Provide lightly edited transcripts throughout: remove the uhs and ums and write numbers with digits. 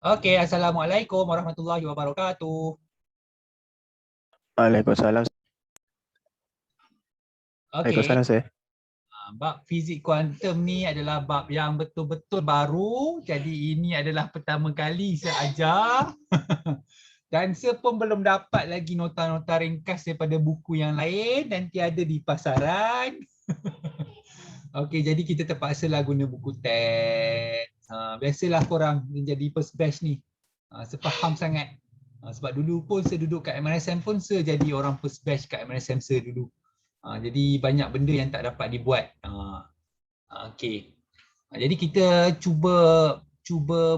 Okey, Assalamualaikum warahmatullahi wabarakatuh. Waalaikumsalam. Okey, Waalaikumsalam saya. bab fizik kuantum ni adalah bab yang betul-betul baru. Jadi ini adalah pertama kali saya ajar. Dan saya pun belum dapat lagi nota-nota ringkas daripada buku yang lain dan tiada di pasaran. Okey, jadi kita terpaksalah guna buku teks. Biasalah korang menjadi first batch ni. Saya faham sangat. Sebab dulu pun saya duduk kat MRSM pun saya jadi orang first batch kat MRSM saya dulu. Jadi banyak benda yang tak dapat dibuat. Okey. Jadi kita cuba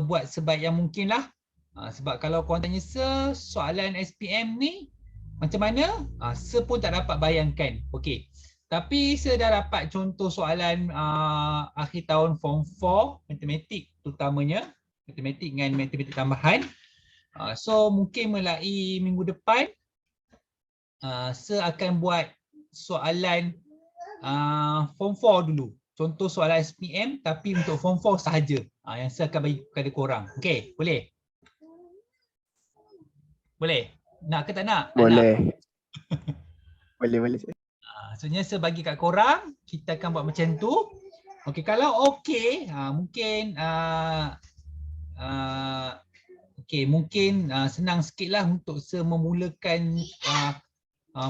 buat sebaik yang mungkin lah. Sebab kalau korang tanya soalan SPM ni macam mana? Saya pun tak dapat bayangkan. Okey. Tapi saya dah dapat contoh soalan akhir tahun Form 4, matematik terutamanya. Matematik dengan matematik tambahan. So mungkin mulai minggu depan saya akan buat soalan Form 4 dulu. Contoh soalan SPM tapi untuk Form 4 sahaja. Yang saya akan bagi kepada korang. Okey, boleh? Boleh? Nak ke tak nak? Boleh. Nak? Boleh. Sebenarnya saya bagi kat korang, kita akan buat macam tu. Okey, kalau okey, mungkin mungkin senang sikitlah untuk saya memulakan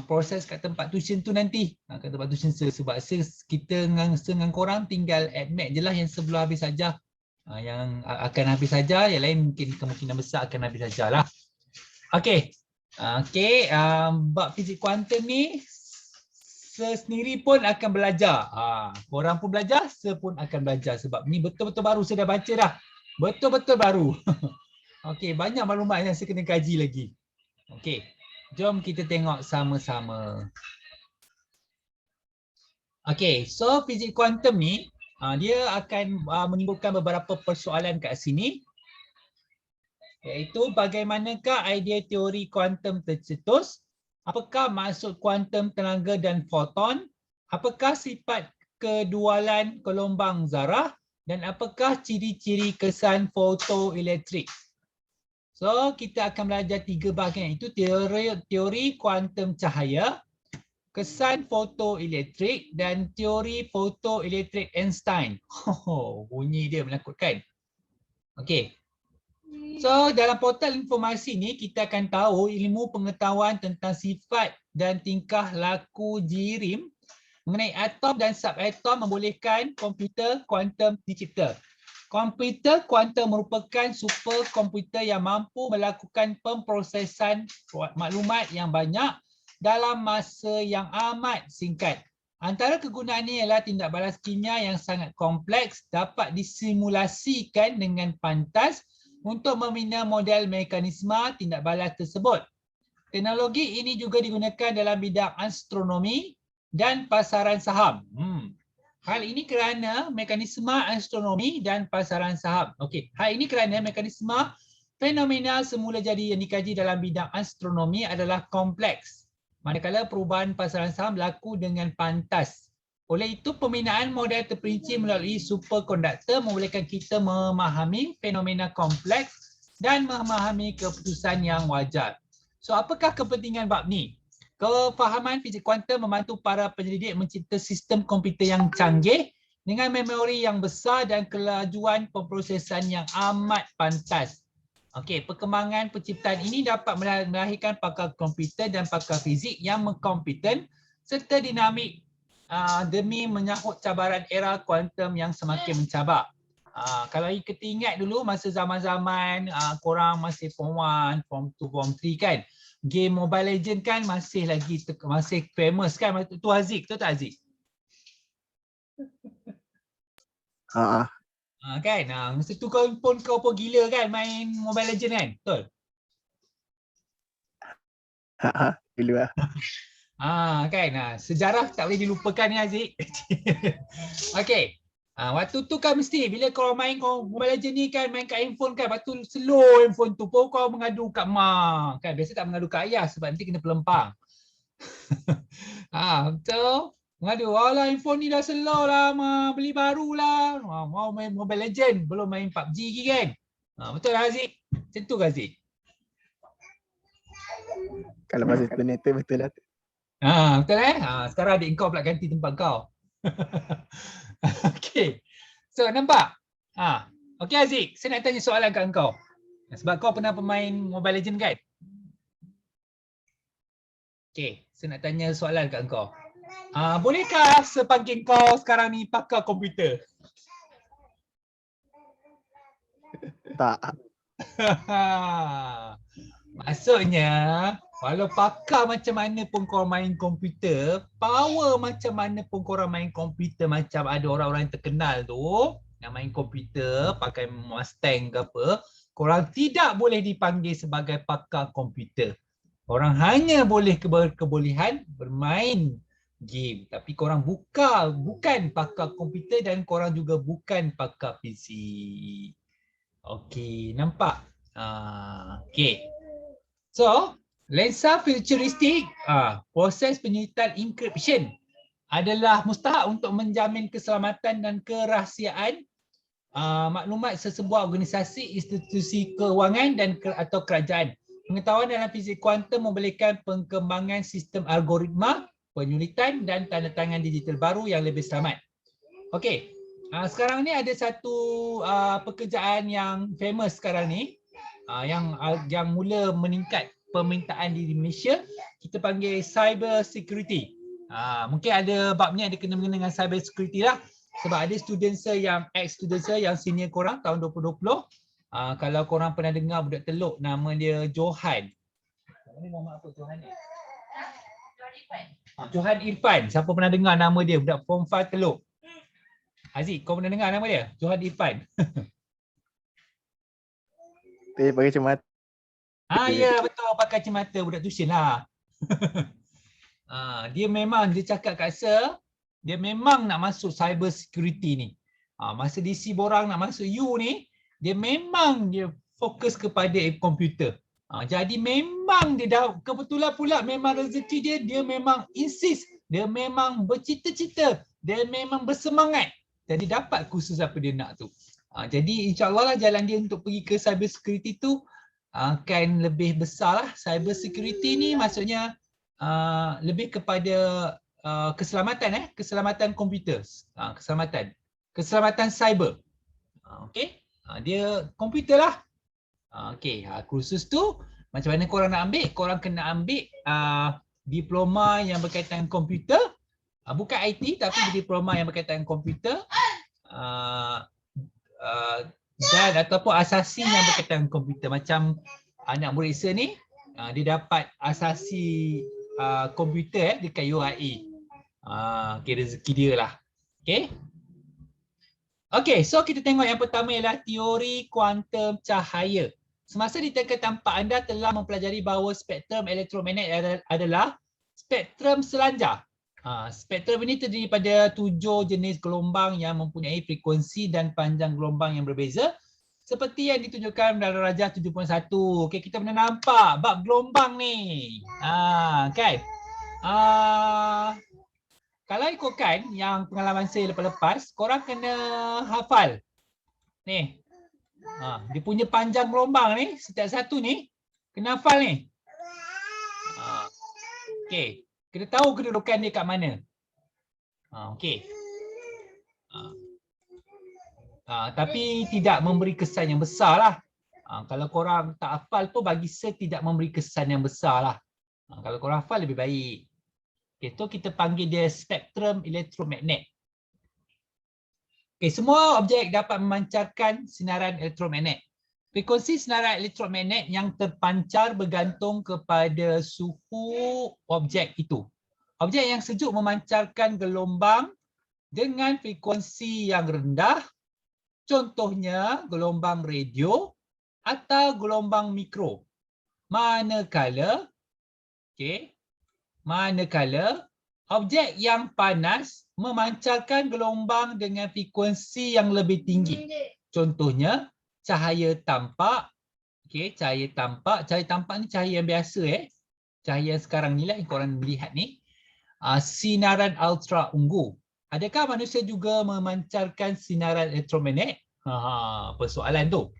proses kat tempat tuition tu nanti. Kat tempat tuition saya sebab kita dengan korang tinggal admit je lah yang sebelum habis saja. Yang akan habis saja, yang lain mungkin kemungkinan besar akan habis sajalah. Okey. Bab fizik kuantum ni saya sendiri pun akan belajar. Korang pun belajar, saya pun akan belajar sebab ni betul-betul baru, saya dah baca dah. Betul-betul baru. Okey, banyak maklumat yang saya kena kaji lagi. Okey. Jom kita tengok sama-sama. Okey, so fizik kuantum ni dia akan menimbulkan beberapa persoalan kat sini. Iaitu bagaimanakah idea teori kuantum tercetus? Apakah maksud kuantum tenaga dan foton? Apakah sifat kedualan gelombang zarah? Dan apakah ciri-ciri kesan fotoelektrik? So, kita akan belajar 3 bahagian. Itu teori kuantum cahaya, kesan fotoelektrik dan teori fotoelektrik Einstein. Bunyi dia menakutkan. Okey. So, dalam portal informasi ni kita akan tahu ilmu pengetahuan tentang sifat dan tingkah laku jirim mengenai atom dan subatom membolehkan komputer kuantum dicipta. Komputer kuantum merupakan superkomputer yang mampu melakukan pemprosesan maklumat yang banyak dalam masa yang amat singkat. Antara kegunaannya ialah tindak balas kimia yang sangat kompleks dapat disimulasikan dengan pantas untuk membina model mekanisme tindak balas tersebut. Teknologi ini juga digunakan dalam bidang astronomi dan pasaran saham. Hal ini kerana mekanisme astronomi dan pasaran saham. Okey, hal ini kerana mekanisme fenomena semula jadi yang dikaji dalam bidang astronomi adalah kompleks. Manakala perubahan pasaran saham berlaku dengan pantas. Oleh itu, pembinaan model terperinci melalui superkonduktor membolehkan kita memahami fenomena kompleks dan memahami keputusan yang wajar. So, apakah kepentingan bab ni? Kefahaman fizik kuantum membantu para penyelidik mencipta sistem komputer yang canggih dengan memori yang besar dan kelajuan pemprosesan yang amat pantas. Okey, perkembangan penciptaan ini dapat melahirkan pakar komputer dan pakar fizik yang kompeten serta dinamik demi menyahut cabaran era kuantum yang semakin mencabar. Kalau kita ingat dulu masa zaman-zaman korang masih Form 1, Form 2, Form 3 kan, game Mobile Legend kan masih famous kan, tu Haziq, betul tak Haziq? Kan, masa tu kau pun gila kan main Mobile Legend kan, betul? Dulu lah. Kan, sejarah tak boleh dilupakan ni Haziq. Okey. Waktu tu kan mesti bila kau main Mobile Legend ni kan, main kat handphone kan, lepas tu slow handphone tu pun kau mengadu kat mak kan, biasa tak mengadu kat ayah sebab nanti kena pelempang. Betul. Mengadu, alah handphone ni dah slow lah, beli baru lah. Mau main Mobile Legend, belum main PUBG lagi kan. Betul lah Haziq? Macam tu ke Aziz? Kalau masa terminator betul lah. Betul sekarang adik kau pula ganti tempat kau. Okey. So nampak? Okey Aziz, saya nak tanya soalan kat kau. Sebab kau pernah bermain Mobile Legends kan? Okey, saya nak tanya soalan kat kau. Bolehkah saya panggil kau sekarang ni pakar komputer? Tak. Maksudnya, walau pakar macam mana pun kau main komputer, power macam mana pun korang main komputer, macam ada orang-orang yang terkenal tu yang main komputer pakai Mustang ke apa, korang tidak boleh dipanggil sebagai pakar komputer. Korang hanya boleh kebolehan bermain game, tapi korang bukan pakar komputer dan korang juga bukan pakar PC. Okey, nampak? Okey. So, lensa futuristik, proses penyuitan encryption adalah mustahak untuk menjamin keselamatan dan kerahsiaan maklumat sesebuah organisasi, institusi kewangan dan atau kerajaan. Pengetahuan dalam fizik kuantum membolehkan pengembangan sistem algoritma, penyulitan dan tanda tangan digital baru yang lebih selamat. Okey, sekarang ni ada satu pekerjaan yang famous sekarang ni, yang mula meningkat permintaan di Malaysia, kita panggil cyber security. Mungkin ada babnya ada kena-mengena dengan cyber security lah. Sebab ada student saya ex-student saya yang senior korang tahun 2020. Kalau korang pernah dengar budak Teluk, nama dia Johan. Nama apa Johan ni? Johan Irfan. Siapa pernah dengar nama dia, budak Form 5 Teluk? Aziz, kau pernah dengar nama dia? Johan Irfan. Dia pakai kacamata. Ya betul, pakai kacamata, budak tuition lah. Dia cakap kat saya, dia memang nak masuk cyber security ni. Masa DC borang nak masuk U ni, dia fokus kepada komputer. Jadi memang dia dah kebetulan pula memang rezeki dia memang insist, dia memang bercita-cita, dia memang bersemangat. Jadi dapat kursus apa dia nak tu. Jadi insya-Allah lah jalan dia untuk pergi ke cyber security tu akan lebih besar lah. Cyber security ni maksudnya lebih kepada keselamatan keselamatan komputer, keselamatan cyber. Okey, dia komputer lah. Okey, kursus tu macam mana korang nak ambil? Korang kena ambil diploma yang berkaitan komputer, bukan IT tapi diploma yang berkaitan komputer, dan ataupun asasi yang berkaitan komputer. Macam anak murid saya ni, dia dapat asasi komputer dekat UIA. Okay, rezeki dia lah. Okay. Okay, so kita tengok yang pertama ialah teori kuantum cahaya. Semasa di tengah tampak anda telah mempelajari bahawa spektrum elektromagnet adalah spektrum selanjar. Spektrum ini terdiri pada 7 jenis gelombang yang mempunyai frekuensi dan panjang gelombang yang berbeza. Seperti yang ditunjukkan dalam Rajah 7.1. Okay, kita pernah nampak bab gelombang ni. Kan? Kalau ikutkan yang pengalaman saya lepas-lepas, korang kena hafal. Ni. Dia punya panjang gelombang ni, setiap satu ni, kena hafal ni. Okay. Kita tahu kedudukan dia kat mana. Okey. Tapi tidak memberi kesan yang besar lah. Kalau korang tak hafal tu bagi saya tidak memberi kesan yang besar lah. Kalau korang hafal lebih baik. Okay, tu kita panggil dia spektrum elektromagnet. Okay, semua objek dapat memancarkan sinaran elektromagnet. Frekuensi sinaran elektromagnet yang terpancar bergantung kepada suhu objek itu. Objek yang sejuk memancarkan gelombang dengan frekuensi yang rendah, contohnya gelombang radio atau gelombang mikro. Manakala objek yang panas memancarkan gelombang dengan frekuensi yang lebih tinggi. Contohnya cahaya tampak. Cahaya tampak ni cahaya yang biasa Cahaya sekarang ni lah yang korang melihat ni. Sinaran ultra ungu. Adakah manusia juga memancarkan sinaran elektromagnet? Persoalan tu.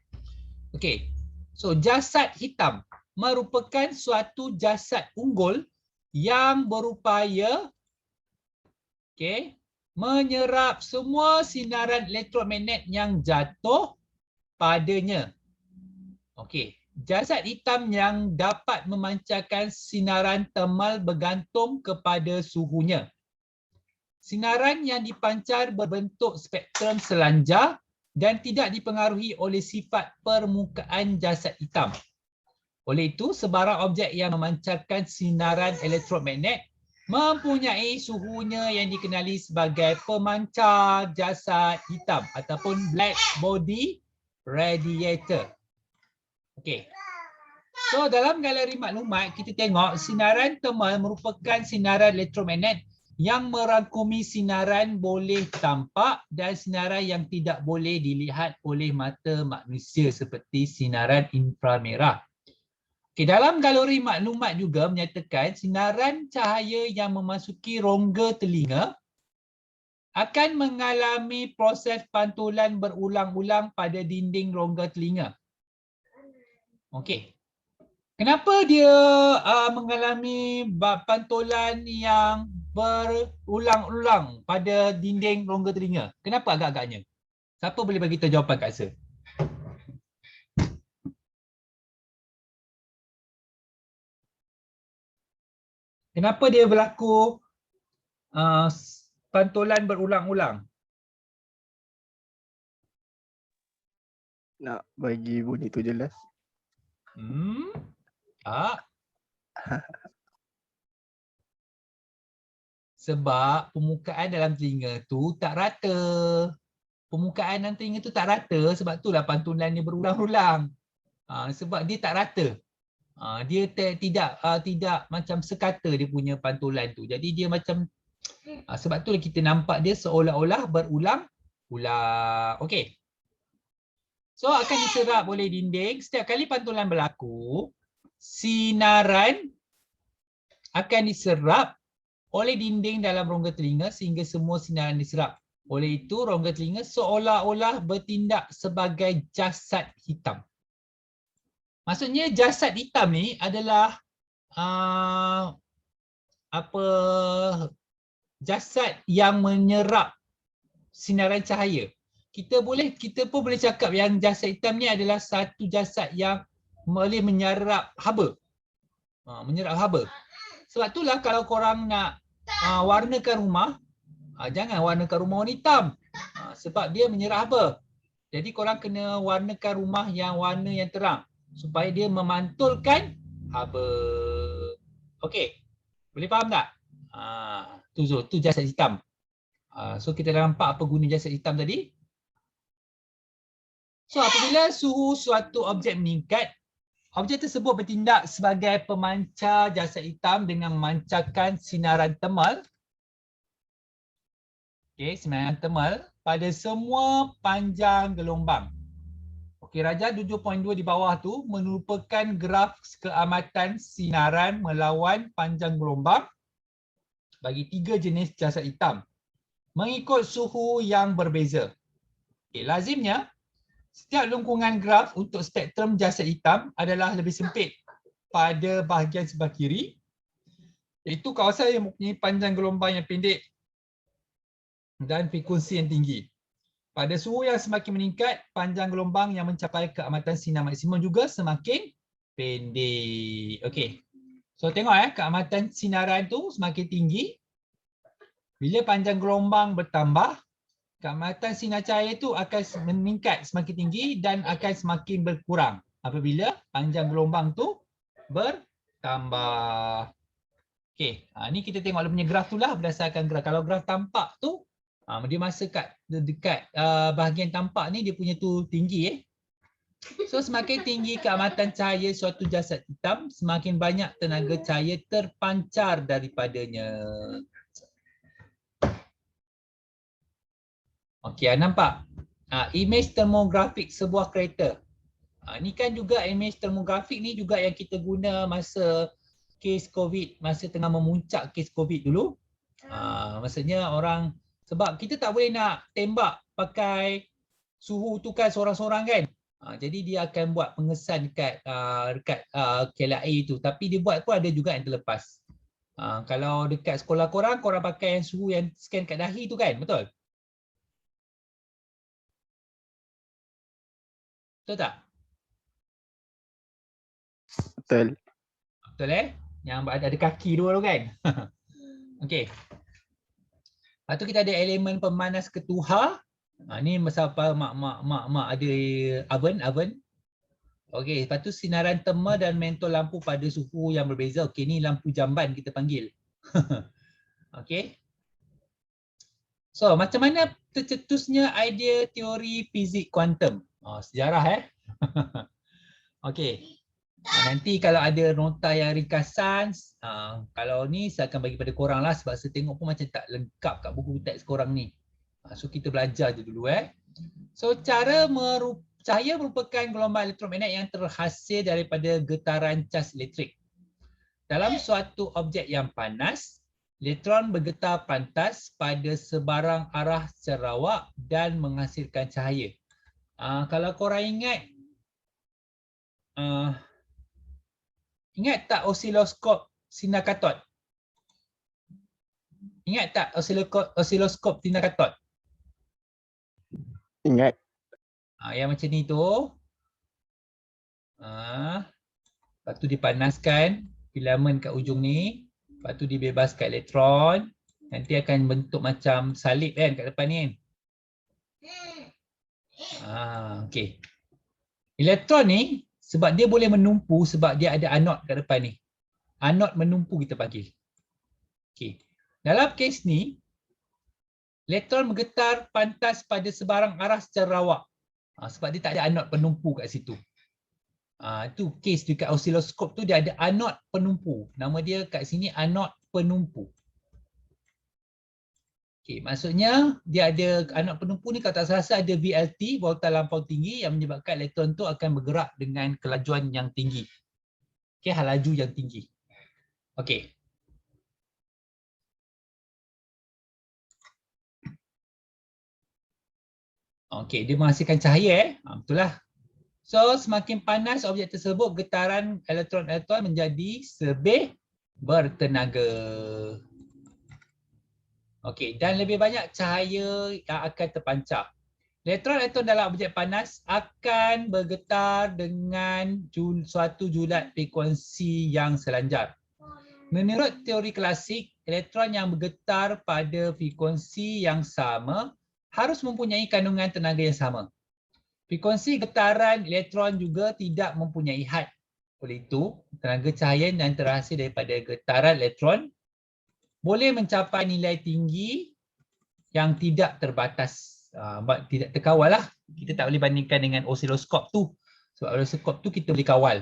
Okey. So jasad hitam merupakan suatu jasad unggul yang berupaya menyerap semua sinaran elektromagnet yang jatuh padanya. Jasad hitam yang dapat memancarkan sinaran thermal bergantung kepada suhunya. Sinaran yang dipancar berbentuk spektrum selanjar dan tidak dipengaruhi oleh sifat permukaan jasad hitam. Oleh itu, sebarang objek yang memancarkan sinaran elektromagnet mempunyai suhunya yang dikenali sebagai pemancar jasad hitam ataupun black body radiator. So dalam galeri maklumat kita tengok sinaran thermal merupakan sinaran elektromagnet yang merangkumi sinaran boleh tampak dan sinaran yang tidak boleh dilihat oleh mata manusia seperti sinaran inframerah. Dalam galeri maklumat juga menyatakan sinaran cahaya yang memasuki rongga telinga akan mengalami proses pantulan berulang-ulang pada dinding rongga telinga. Kenapa dia mengalami pantulan yang berulang-ulang pada dinding rongga telinga? Kenapa agak-agaknya? Siapa boleh bagi tahu jawapan Kak Sir? Kenapa dia berlaku pantulan berulang-ulang? Nak bagi bunyi tu jelas. Sebab permukaan dalam telinga tu tak rata. Permukaan dalam telinga tu tak rata, sebab itulah pantulan dia berulang-ulang. Sebab dia tak rata. Dia tidak macam sekata dia punya pantulan tu. Jadi dia macam sebab itulah kita nampak dia seolah-olah berulang-ulang. So akan diserap oleh dinding. Setiap kali pantulan berlaku, sinaran akan diserap oleh dinding dalam rongga telinga sehingga semua sinaran diserap. Oleh itu rongga telinga seolah-olah bertindak sebagai jasad hitam. Maksudnya jasad hitam ni adalah jasad yang menyerap sinaran cahaya. Kita pun boleh cakap yang jasad hitam ni adalah satu jasad yang boleh menyerap haba. Menyerap haba. Sebab itulah kalau korang nak warnakan rumah, jangan warnakan rumah warna hitam. Sebab dia menyerap haba. Jadi korang kena warnakan rumah yang warna yang terang supaya dia memantulkan haba. Boleh faham tak? Tu jasad hitam. So kita dah nampak apa guna jasad hitam tadi. So apabila suhu suatu objek meningkat, objek tersebut bertindak sebagai pemancar jasad hitam dengan memancarkan sinaran thermal. Sinaran thermal pada semua panjang gelombang. Raja 7.2 di bawah tu merupakan graf keamatan sinaran melawan panjang gelombang bagi 3 jenis jasad hitam mengikut suhu yang berbeza. Lazimnya setiap lengkungan graf untuk spektrum jasad hitam adalah lebih sempit pada bahagian sebelah kiri, iaitu kawasan yang mempunyai panjang gelombang yang pendek dan frekuensi yang tinggi. Pada suhu yang semakin meningkat, panjang gelombang yang mencapai keamatan sinar maksimum juga semakin pendek. So tengok keamatan sinaran tu semakin tinggi. Bila panjang gelombang bertambah, keamatan sinar cahaya itu akan meningkat semakin tinggi dan akan semakin berkurang apabila panjang gelombang tu bertambah. Ni kita tengok dia punya graf tu lah berdasarkan graf. Kalau graf tampak tu, dia masa dekat bahagian tampak ni dia punya tu tinggi. So semakin tinggi keamatan cahaya suatu jasad hitam, semakin banyak tenaga cahaya terpancar daripadanya. Nampak? Image termografik sebuah kereta. Ni kan juga image termografik ni juga yang kita guna masa kes COVID, masa tengah memuncak kes COVID dulu. Maksudnya orang, sebab kita tak boleh nak tembak pakai suhu tu kan seorang-seorang kan. Jadi dia akan buat pengesan dekat KLIA itu, tapi dia buat pun ada juga yang terlepas. Kalau dekat sekolah korang, korang pakai yang suhu yang scan kat dahi tu kan, betul? Betul tak? Betul. Betul Yang ada kaki dua tu kan? Okey. Lepas tu kita ada elemen pemanas ketuhar. Ni masa apa mak ada oven. Okey, lepas tu sinaran terma dan mentol lampu pada suhu yang berbeza. Okey, ni lampu jamban kita panggil. Okey. So, macam mana tercetusnya idea teori fizik kuantum? Sejarah Okey. Nanti kalau ada nota yang ringkasan, kalau ni saya akan bagi pada korang lah sebab saya tengok pun macam tak lengkap kat buku teks korang ni. So kita belajar je dulu So cahaya merupakan gelombang elektromagnet yang terhasil daripada getaran cas elektrik. Dalam suatu objek yang panas, elektron bergetar pantas pada sebarang arah secara rawak dan menghasilkan cahaya. Kalau korang ingat, ingat tak osiloskop sinar katod? Ingat tak osiloskop sinar katod? Ingat. Yang macam ni tu. Lepas tu dipanaskan filamen kat ujung ni. Lepas tu dibebaskan elektron. Nanti akan bentuk macam salib kan kat depan ni kan. Okay. Elektron ni sebab dia boleh menumpu sebab dia ada anod kat depan ni. Anod menumpu kita panggil. Okay. Dalam kes ni, elektron bergetar pantas pada sebarang arah secara rawak. Sebab dia tak ada anod penumpu kat situ. Itu kes dekat osiloskop tu dia ada anod penumpu. Nama dia kat sini anod penumpu. Okay, maksudnya dia ada anod penumpu ni kalau tak salah ada VLT, volta lampau tinggi yang menyebabkan elektron tu akan bergerak dengan kelajuan yang tinggi. Okay, laju yang tinggi. Okay. Okey, dia menghasilkan cahaya betul lah. So, semakin panas objek tersebut, getaran elektron-elektron menjadi lebih bertenaga. Okey, dan lebih banyak cahaya yang akan terpancar. Elektron-elektron dalam objek panas akan bergetar dengan suatu julat frekuensi yang selanjar. Menurut teori klasik, elektron yang bergetar pada frekuensi yang sama harus mempunyai kandungan tenaga yang sama. Frekuensi getaran elektron juga tidak mempunyai had. Oleh itu, tenaga cahaya yang terhasil daripada getaran elektron boleh mencapai nilai tinggi yang tidak terbatas. Tidak terkawal lah. Kita tak boleh bandingkan dengan osiloskop tu. Sebab osiloskop tu kita boleh kawal.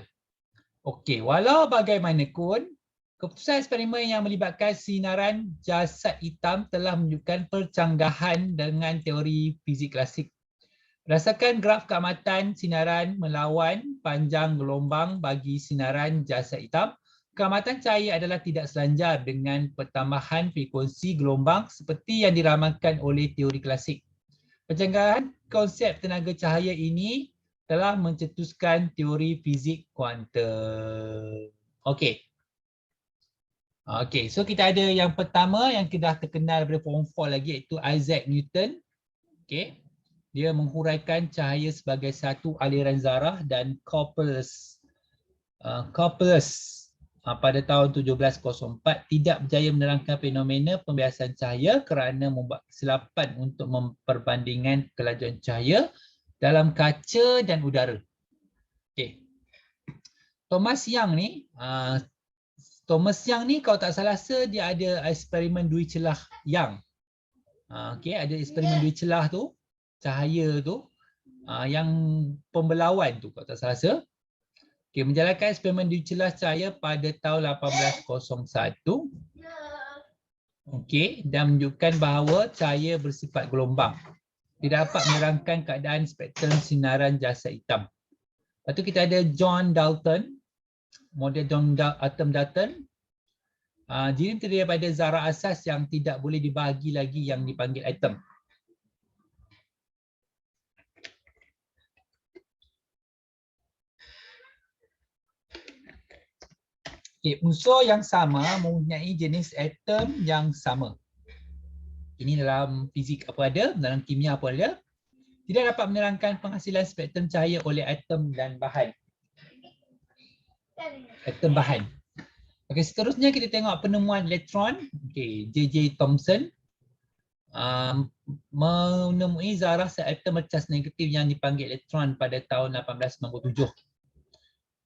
Okey, walau bagaimanapun, keputusan eksperimen yang melibatkan sinaran jasad hitam telah menunjukkan percanggahan dengan teori fizik klasik. Berdasarkan graf keamatan sinaran melawan panjang gelombang bagi sinaran jasad hitam, keamatan cahaya adalah tidak selanjar dengan pertambahan frekuensi gelombang seperti yang diramalkan oleh teori klasik. Percanggahan konsep tenaga cahaya ini telah mencetuskan teori fizik kuantum. Okey. Okey, so kita ada yang pertama yang kita dah terkenal daripada form 4 lagi iaitu Isaac Newton. Okey. Dia menghuraikan cahaya sebagai satu aliran zarah dan Copernicus pada tahun 1704 tidak berjaya menerangkan fenomena pembiasan cahaya kerana membuat kesilapan untuk memperbandingan kelajuan cahaya dalam kaca dan udara. Okey. Thomas Young ni kalau tak salah dia ada eksperimen dui celah Young. Okey, ada eksperimen dui celah tu, cahaya tu yang pembelauan tu kalau tak salah. Okey, menjalankan eksperimen dui celah cahaya pada tahun 1801. Okey, dan menunjukkan bahawa cahaya bersifat gelombang. Dia dapat menerangkan keadaan spektrum sinaran jasad hitam. Lepas tu kita ada John Dalton, model atom Dalton. Jadi terdiri daripada zarah asas yang tidak boleh dibahagi lagi yang dipanggil atom. Okay, unsur yang sama mempunyai jenis atom yang sama. Ini dalam fizik apa ada, dalam kimia apa ada. Tidak dapat menerangkan penghasilan spektrum cahaya oleh atom dan bahan. Atom bahan. Okey, seterusnya kita tengok penemuan elektron. Okey, J.J. Thomson menemui zarah seatom bercas negatif yang dipanggil elektron pada tahun 1897.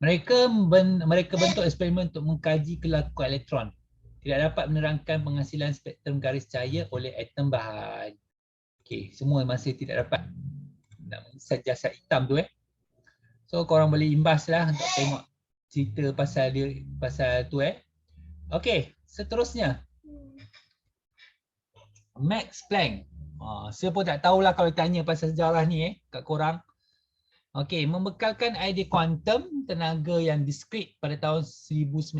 Mereka bentuk eksperimen untuk mengkaji kelakuan elektron. Tidak dapat menerangkan penghasilan spektrum garis cahaya oleh atom bahan. Okey, semua masih tidak dapat. Jasad hitam tu So korang boleh imbas lah untuk tengok cerita pasal tu Okey, seterusnya Max Planck. Saya pun tak tahulah kalau tanya pasal sejarah ni kat korang. Okey, membekalkan idea kuantum tenaga yang diskrit pada tahun 1900,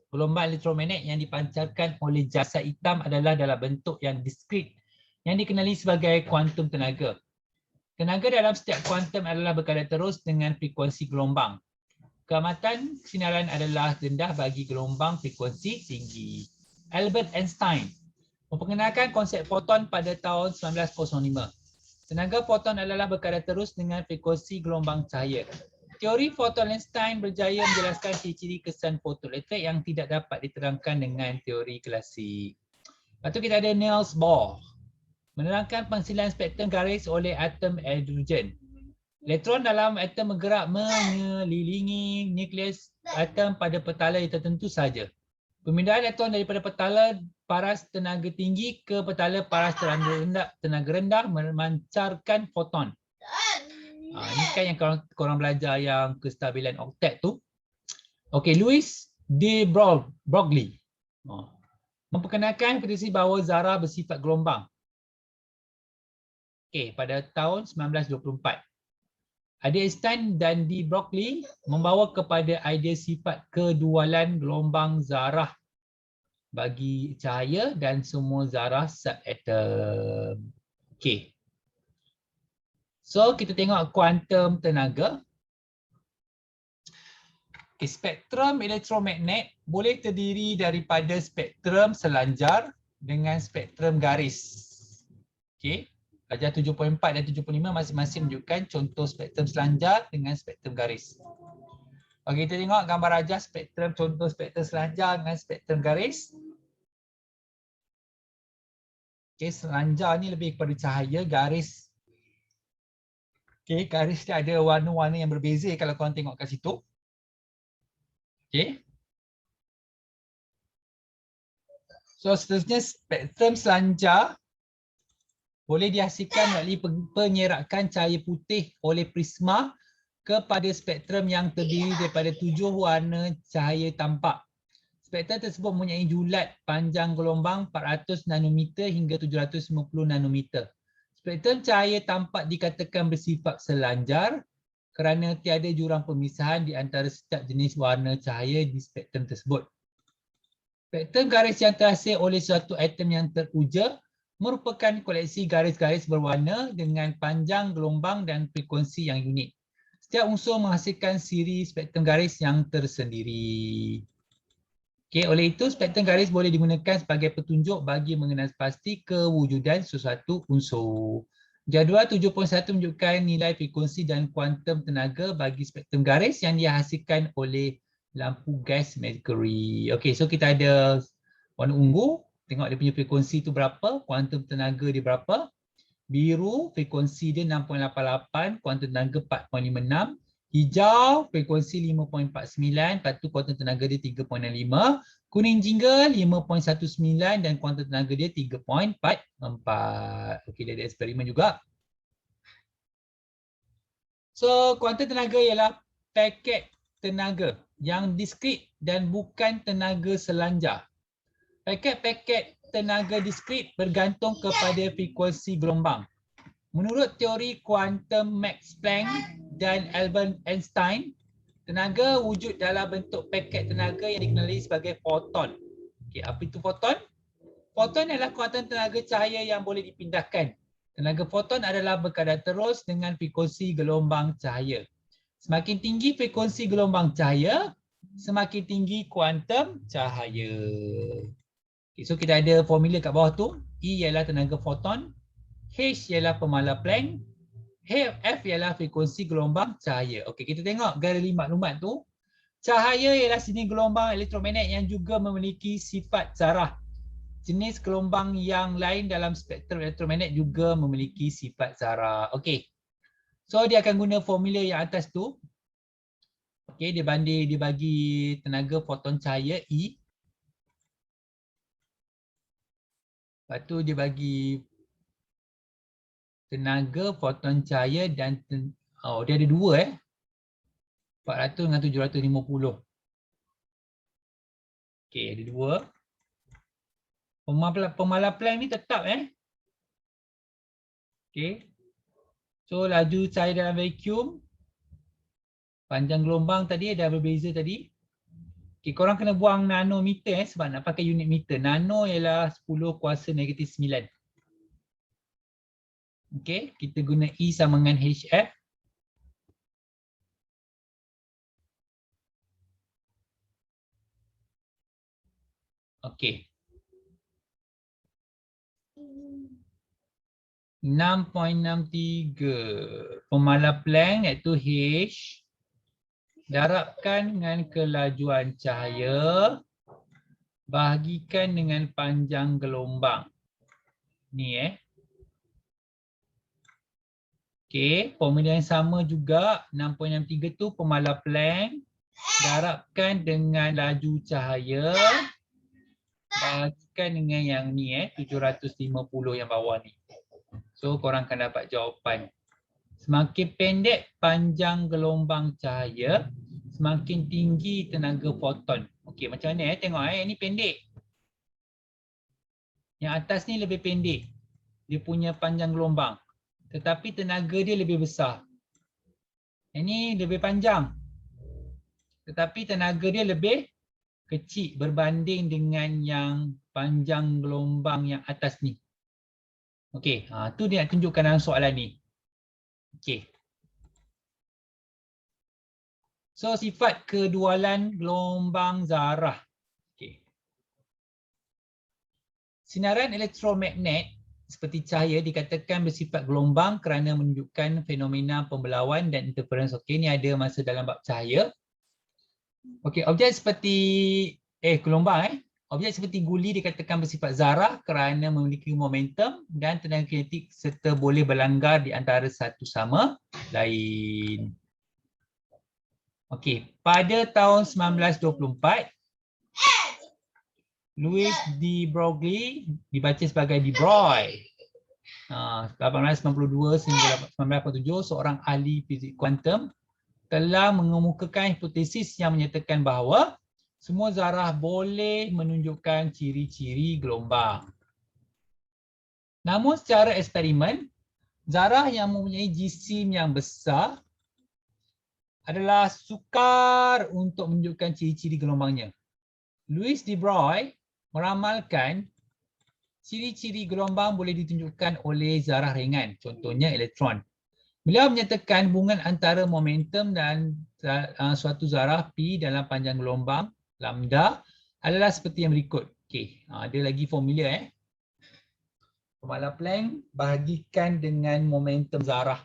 gelombang elektromagnet yang dipancarkan oleh jasad hitam adalah dalam bentuk yang diskrit yang dikenali sebagai kuantum tenaga. Tenaga dalam setiap kuantum adalah berkadar terus dengan frekuensi gelombang. Keamatan kesinaran adalah rendah bagi gelombang frekuensi tinggi. Albert Einstein memperkenalkan konsep foton pada tahun 1905. Tenaga foton adalah berkadar terus dengan frekuensi gelombang cahaya. Teori foton Einstein berjaya menjelaskan ciri-ciri kesan fotoelektrik yang tidak dapat diterangkan dengan teori klasik. Lepas tu kita ada Niels Bohr. Menerangkan penghasilan spektrum garis oleh atom hidrogen. Elektron dalam atom bergerak mengelilingi nukleus atom pada petala yang tertentu saja. Pemindahan elektron daripada petala paras tenaga tinggi ke petala paras tenaga rendah memancarkan foton. Ini kan yang korang belajar yang kestabilan oktet tu. Okey, Louis de Broglie memperkenalkan prediksi bahawa zarah bersifat gelombang. Okey, pada tahun 1924. Idea Einstein dan de Broglie membawa kepada idea sifat kedualan gelombang zarah bagi cahaya dan semua zarah subatom. Okey. So, kita tengok kuantum tenaga. Okay, spektrum elektromagnet boleh terdiri daripada spektrum selanjar dengan spektrum garis. Okey. Pelajaran 74 dan 75 masing-masing menunjukkan contoh spektrum selanjar dengan spektrum garis. Okey, kita tengok gambar rajah spektrum, contoh spektrum selanjar dengan spektrum garis. Okey, selanjar ni lebih kepada cahaya, garis. Okey, garis dia ada warna-warna yang berbeza kalau korang tengok kat situ. Okey. So, seterusnya spektrum selanjar boleh dihasilkan melalui penyerakan cahaya putih oleh prisma kepada spektrum yang terdiri daripada 7 warna cahaya tampak. Spektrum tersebut mempunyai julat panjang gelombang 400 nanometer hingga 750 nanometer. Spektrum cahaya tampak dikatakan bersifat selanjar kerana tiada jurang pemisahan di antara setiap jenis warna cahaya di spektrum tersebut. Spektrum garis yang terhasil oleh suatu atom yang teruja merupakan koleksi garis-garis berwarna dengan panjang gelombang dan frekuensi yang unik. Setiap unsur menghasilkan siri spektrum garis yang tersendiri. Okey, oleh itu spektrum garis boleh digunakan sebagai petunjuk bagi mengenal pasti kewujudan sesuatu unsur. Jadual 7.1 menunjukkan nilai frekuensi dan kuantum tenaga bagi spektrum garis yang dihasilkan oleh lampu gas mercury. Okey, so kita ada warna ungu. Tengok dia punya frekuensi tu berapa, kuantum tenaga dia berapa. Biru, frekuensi dia 6.88, kuantum tenaga 4.56. Hijau, frekuensi 5.49, lepas tu kuantum tenaga dia 3.65. Kuning jingga 5.19 dan kuantum tenaga dia 3.44. Okey, dia ada eksperimen juga. So, kuantum tenaga ialah paket tenaga yang diskrit dan bukan tenaga selanjar. Paket-paket tenaga diskrit bergantung kepada frekuensi gelombang. Menurut teori kuantum Max Planck dan Albert Einstein, tenaga wujud dalam bentuk paket tenaga yang dikenali sebagai foton. Okey, apa itu foton? Foton adalah kuantum tenaga cahaya yang boleh dipindahkan. Tenaga foton adalah berkadar terus dengan frekuensi gelombang cahaya. Semakin tinggi frekuensi gelombang cahaya, semakin tinggi kuantum cahaya. Okay, so kita ada formula kat bawah tu. E ialah tenaga foton, H ialah pemala Planck, F ialah frekuensi gelombang cahaya. Okey, kita tengok gali maklumat tu. Cahaya ialah jenis gelombang elektromagnet yang juga memiliki sifat zarah. Jenis gelombang yang lain dalam spektrum elektromagnet juga memiliki sifat zarah. Okey. So dia akan guna formula yang atas tu. Okey, dia bagi tenaga foton cahaya E. Lepas tu dia bagi tenaga foton cahaya dan dia ada dua 400 dengan 750. Okey, ada dua. Pemala Planck ni tetap Okey. So laju cahaya dalam vacuum, panjang gelombang tadi dah berbeza tadi. Okey, korang kena buang nanometer sebab nak pakai unit meter. Nano ialah 10 kuasa negatif 9. Okey, kita guna E sama dengan HF. Okey. 6.63. Pemala Planck iaitu H darabkan dengan kelajuan cahaya bahagikan dengan panjang gelombang. Ni Okey, formula yang sama juga 6.63 tu pemala Planck darabkan dengan laju cahaya bahagikan dengan yang ni 750 yang bawah ni. So korang akan dapat jawapan. Semakin pendek panjang gelombang cahaya, semakin tinggi tenaga foton. Okey, macam mana tengok ni pendek. Yang atas ni lebih pendek. Dia punya panjang gelombang. Tetapi tenaga dia lebih besar. Yang ni lebih panjang. Tetapi tenaga dia lebih kecil berbanding dengan yang panjang gelombang yang atas ni. Okey, tu dia nak tunjukkan dalam soalan ni. Okey. So sifat kedualan gelombang zarah. Okey. Sinaran elektromagnet seperti cahaya dikatakan bersifat gelombang kerana menunjukkan fenomena pembelauan dan interference. Okey, ni ada masa dalam bab cahaya. Okey, objek seperti gelombang Objek seperti guli dikatakan bersifat zarah kerana memiliki momentum dan tenaga kinetik serta boleh berlanggar di antara satu sama lain. Okey, pada tahun 1924, Louis de Broglie dibaca sebagai de Broglie. 1892 sehingga 1987, seorang ahli fizik kuantum telah mengemukakan hipotesis yang menyatakan bahawa semua zarah boleh menunjukkan ciri-ciri gelombang. Namun secara eksperimen, zarah yang mempunyai jisim yang besar adalah sukar untuk menunjukkan ciri-ciri gelombangnya. Louis de Broglie meramalkan ciri-ciri gelombang boleh ditunjukkan oleh zarah ringan, contohnya elektron. Beliau menyatakan hubungan antara momentum dan suatu zarah P dalam panjang gelombang lambda adalah seperti yang berikut. Okey, ada lagi formula Pemala Planck bahagikan dengan momentum zarah.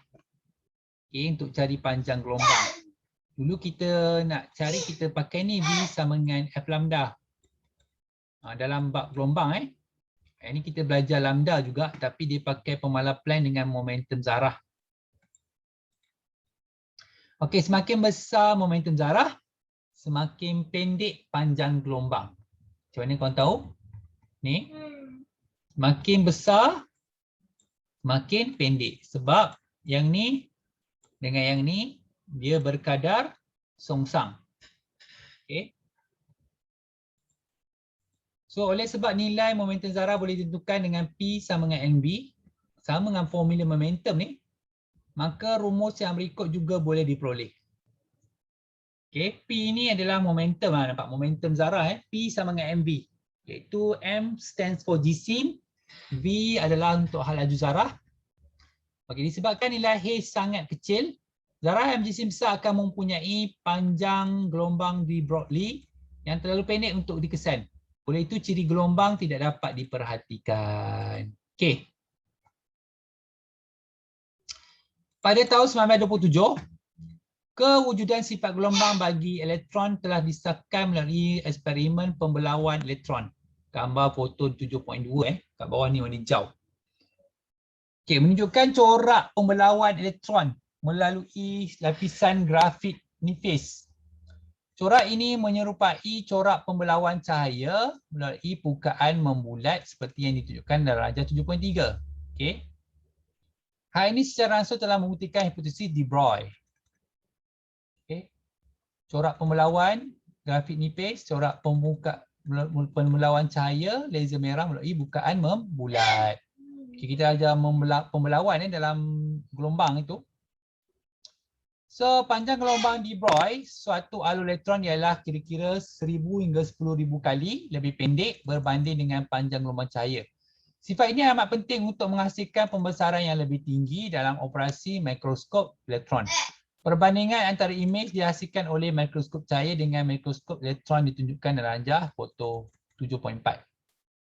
Okey, untuk cari panjang gelombang. Dulu kita nak cari, kita pakai ni V sama dengan F lambda. Dalam bab gelombang ini kita belajar lambda juga, tapi dia pakai pemala Planck dengan momentum zarah. Okey, semakin besar momentum zarah, semakin pendek panjang gelombang. Macam mana korang tahu? Ni. Semakin besar, semakin pendek. Sebab yang ni dengan yang ni, dia berkadar songsang. Okey. So oleh sebab nilai momentum zarah boleh ditentukan dengan P sama dengan NB, sama dengan formula momentum ni, maka rumus yang berikut juga boleh diperoleh. Okay, P ni adalah momentum, nampak momentum zarah P sama dengan MV, iaitu M stands for jisim, V adalah untuk hal laju zarah. Okay, disebabkan nilai H sangat kecil, Zarah yang berjisim besar akan mempunyai panjang gelombang de Broglie yang terlalu pendek untuk dikesan. Oleh itu, ciri gelombang tidak dapat diperhatikan. Okey. Pada tahun 1927, kewujudan sifat gelombang bagi elektron telah disahkan melalui eksperimen pembelauan elektron. Gambar foto 7.2 kat bawah ni warna hijau. Okey, menunjukkan corak pembelauan elektron melalui lapisan grafit nipis. Corak ini menyerupai corak pembelauan cahaya melalui bukaan membulat seperti yang ditunjukkan dalam rajah 7.3. Okey. Hal ini secara langsung telah membuktikan hipotesis de Broglie. Okay. Corak pembelauan, grafik nipis, corak pembelauan cahaya, laser merah melalui bukaan membulat. Okay, kita ajar pembelauan dalam gelombang itu. So, panjang gelombang de Broglie suatu alur elektron ialah kira-kira 1000 hingga 10,000 kali lebih pendek berbanding dengan panjang gelombang cahaya. Sifat ini amat penting untuk menghasilkan pembesaran yang lebih tinggi dalam operasi mikroskop elektron. Perbandingan antara imej dihasilkan oleh mikroskop cahaya dengan mikroskop elektron ditunjukkan dalam rajah foto 7.4.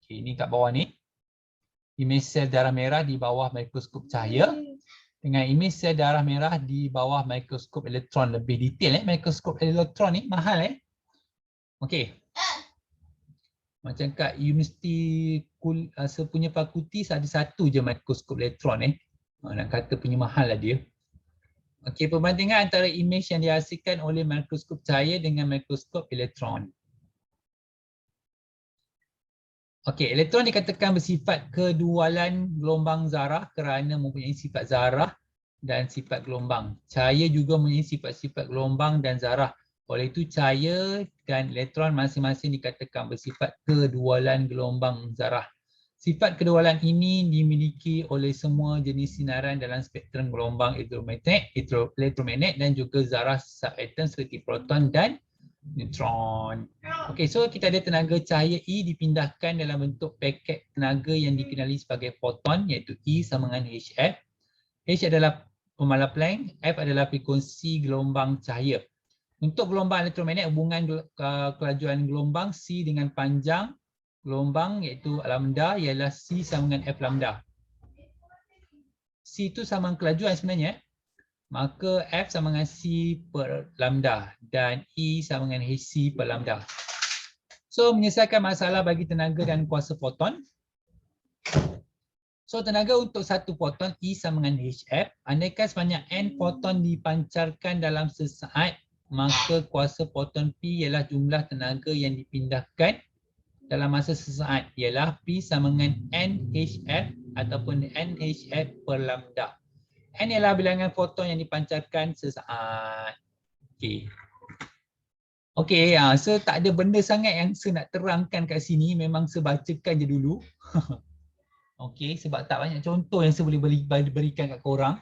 Okay, ini kat bawah ni. Imej sel darah merah di bawah mikroskop cahaya dengan imej sel darah merah di bawah mikroskop elektron. Lebih detail mikroskop elektron ni mahal Okey. Macam kat universiti sepunya fakulti ada satu je mikroskop elektron nak kata punya mahal lah dia. Okey, perbandingan antara imej yang dihasilkan oleh mikroskop cahaya dengan mikroskop elektron. Okey, elektron dikatakan bersifat kedualan gelombang zarah kerana mempunyai sifat zarah dan sifat gelombang. Cahaya juga mempunyai sifat-sifat gelombang dan zarah. Oleh itu, cahaya dan elektron masing-masing dikatakan bersifat kedualan gelombang zarah. Sifat kedualan ini dimiliki oleh semua jenis sinaran dalam spektrum gelombang elektromagnet dan juga zarah subatom seperti proton dan neutron. Okey, so kita ada tenaga cahaya E dipindahkan dalam bentuk paket tenaga yang dikenali sebagai foton iaitu E sama dengan HF. H adalah pemala Planck, F adalah frekuensi gelombang cahaya. Untuk gelombang elektromagnet, hubungan kelajuan gelombang C dengan panjang gelombang iaitu lambda ialah C sama dengan F lambda. C itu sama dengan kelajuan sebenarnya. Maka F sama dengan C per lambda dan E sama dengan HC per lambda. So, menyelesaikan masalah bagi tenaga dan kuasa foton. So, tenaga untuk satu foton E sama dengan HF. Andaikan sebanyak N foton dipancarkan dalam sesaat, maka kuasa foton P ialah jumlah tenaga yang dipindahkan dalam masa sesaat ialah P sama dengan NHF ataupun NHF per lambda. N ialah bilangan foton yang dipancarkan sesaat. Okey. Okey, so tak ada benda sangat yang saya nak terangkan kat sini, memang saya bacakan je dulu. Okey, sebab tak banyak contoh yang saya boleh berikan kat korang.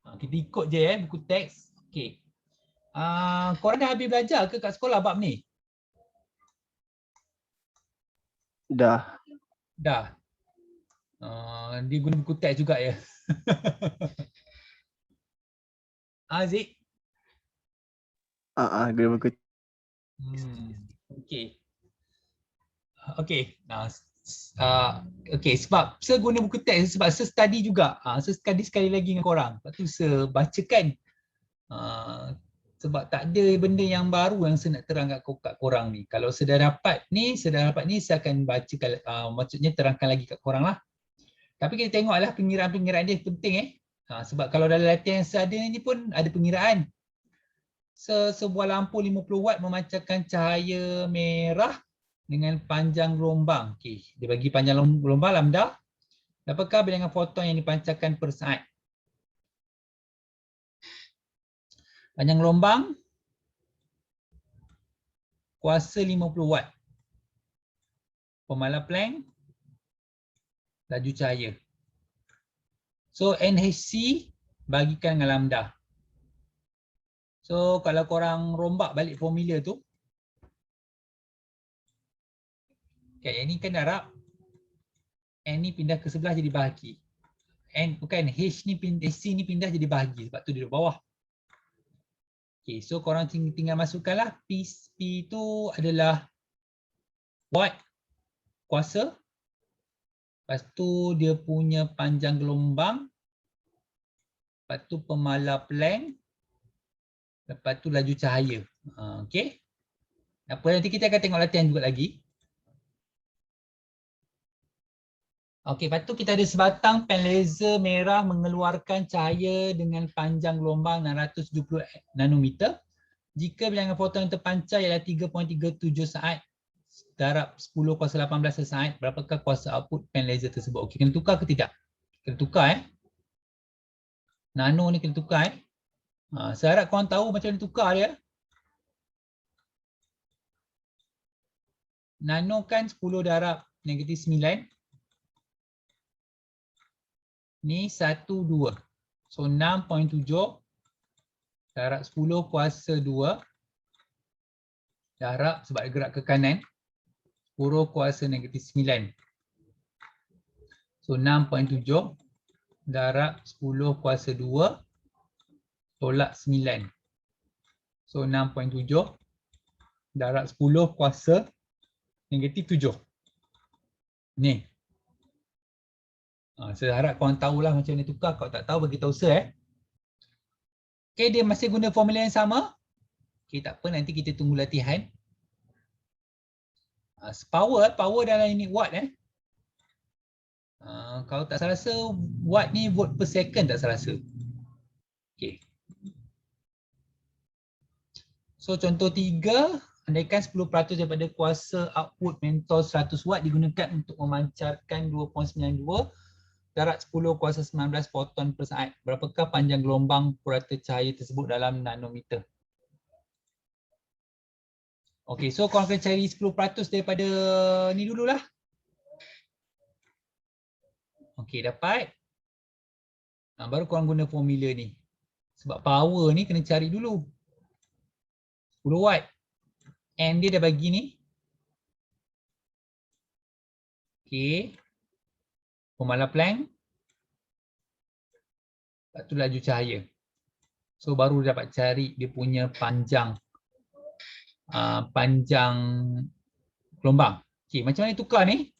Kita ikut je buku teks. Okey. Korang dah habis belajar ke kat sekolah bab ni? Dah. Dah. Dia guna buku teks juga ya. Zik? Guna buku. Okey. Okey. Okey, sebab saya guna buku teks sebab saya study juga. Saya study sekali lagi dengan korang. Lepas tu saya bacakan. Sebab tak ada benda yang baru yang saya nak terang kat korang ni. Kalau saya dah dapat ni, saya akan bacakan, maksudnya terangkan lagi kat korang lah. Tapi kita tengoklah pengiraan-pengiraan dia penting sebab kalau dalam latihan yang saya ada ni pun ada pengiraan. Sebuah lampu 50 watt memancarkan cahaya merah dengan panjang gelombang. Okey, dia bagi panjang gelombang lambda. Apakah bilangan foton yang dipancarkan per saat? Panjang gelombang kuasa 50 watt. Pemala Planck, laju cahaya. So NHC bagikan dengan lambda. So kalau korang rombak balik formula tu, okay, yang ni kan darab, N ni pindah ke sebelah jadi bahagi. N bukan H ni C ni pindah jadi bahagi sebab tu dia di bawah. Okay, so korang tinggal masukkanlah P itu adalah watt kuasa. Lepas tu dia punya panjang gelombang. Lepas tu pemala Planck. Lepas tu laju cahaya. Okay. Apa nanti kita akan tengok latihan juga lagi. Okey, lepas tu kita ada sebatang pen laser merah mengeluarkan cahaya dengan panjang gelombang 670 nanometer. Jika bilangan foton yang terpancar ialah 3.37 saat darab 10 kuasa 18 sesaat, berapakah kuasa output pen laser tersebut? Okey, kena tukar ke tidak? Kena tukar Nano ni kena tukar saya harap korang tahu macam mana tukar dia. Nano kan 10 darab negatif 9. Ni 1, 2. So 6.7 darab 10 kuasa 2 darab sebab dia gerak ke kanan 10 kuasa negatif 9. So 6.7 darab 10 kuasa 2 tolak 9. So 6.7 darab 10 kuasa negatif 7. Ni. Saya harap korang tahulah macam mana tukar. Kalau tak tahu bagi tahu saya. Okay, dia masih guna formula yang sama. Okay, tak apa, nanti kita tunggu latihan. Power dalam unit watt kalau tak salah rasa watt ni volt per second tak salah rasa. Okay. So contoh 3, andaikan 10% daripada kuasa output mentol 100 watt digunakan untuk memancarkan 2.92 darab 10 kuasa 19 foton per saat. Berapakah panjang gelombang purata cahaya tersebut dalam nanometer? Okey, so korang akan cari 10% daripada ni dululah. Okey, dapat. Baru korang guna formula ni. Sebab power ni kena cari dulu. 10 watt. And dia dah bagi ni. Okey. Pemala Planck. Lepas tu laju cahaya. So baru dapat cari dia punya panjang panjang gelombang. Okey, macam mana tukar ni?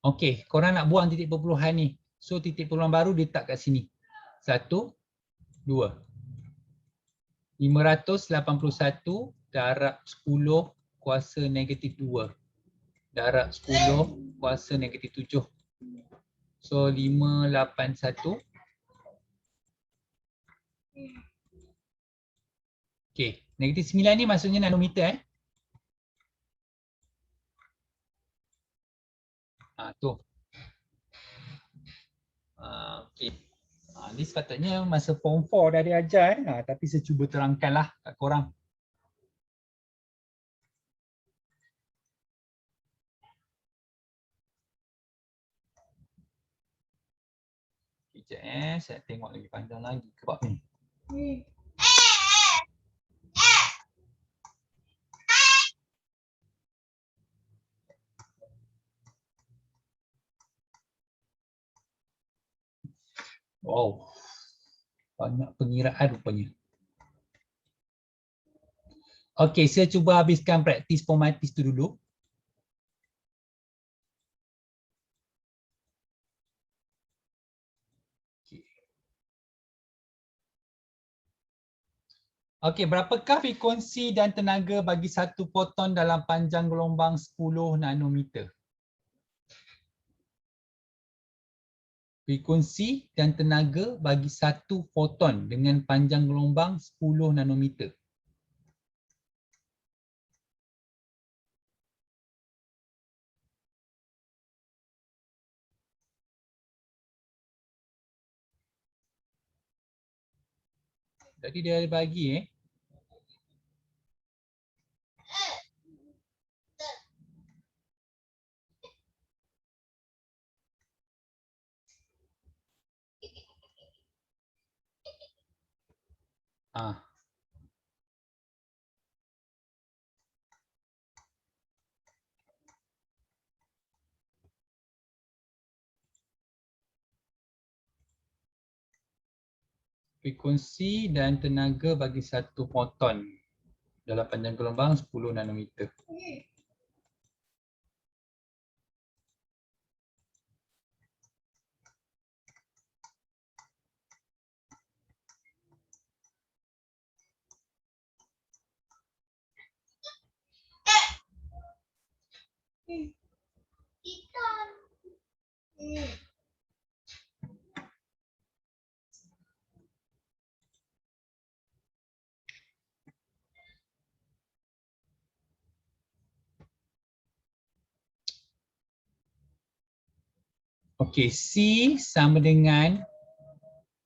Okey, korang nak buang titik perpuluhan ni. So titik perpuluhan baru letak kat sini. 1, 2. 581 darab 10 kuasa negatif 2 darab 10 kuasa negatif 7. So 581. Okey, negatif 9 ni maksudnya nanometer tu. Okey. Ni sepatutnya masa form 4 dah diajar tapi saya cuba terangkanlah kat korang. Sekejap saya tengok lagi panjang lagi ke bab ni. Wow. Banyak pengiraan rupanya. Okey, saya cuba habiskan praktis formatis tu dulu. Okey, berapakah frekuensi dan tenaga bagi satu foton dalam panjang gelombang 10 nanometer? Frekuensi dan tenaga bagi satu foton dengan panjang gelombang 10 nanometer. Jadi dia ada bagi frekuensi dan tenaga bagi satu foton dalam panjang gelombang 10 nanometer. Okey, C sama dengan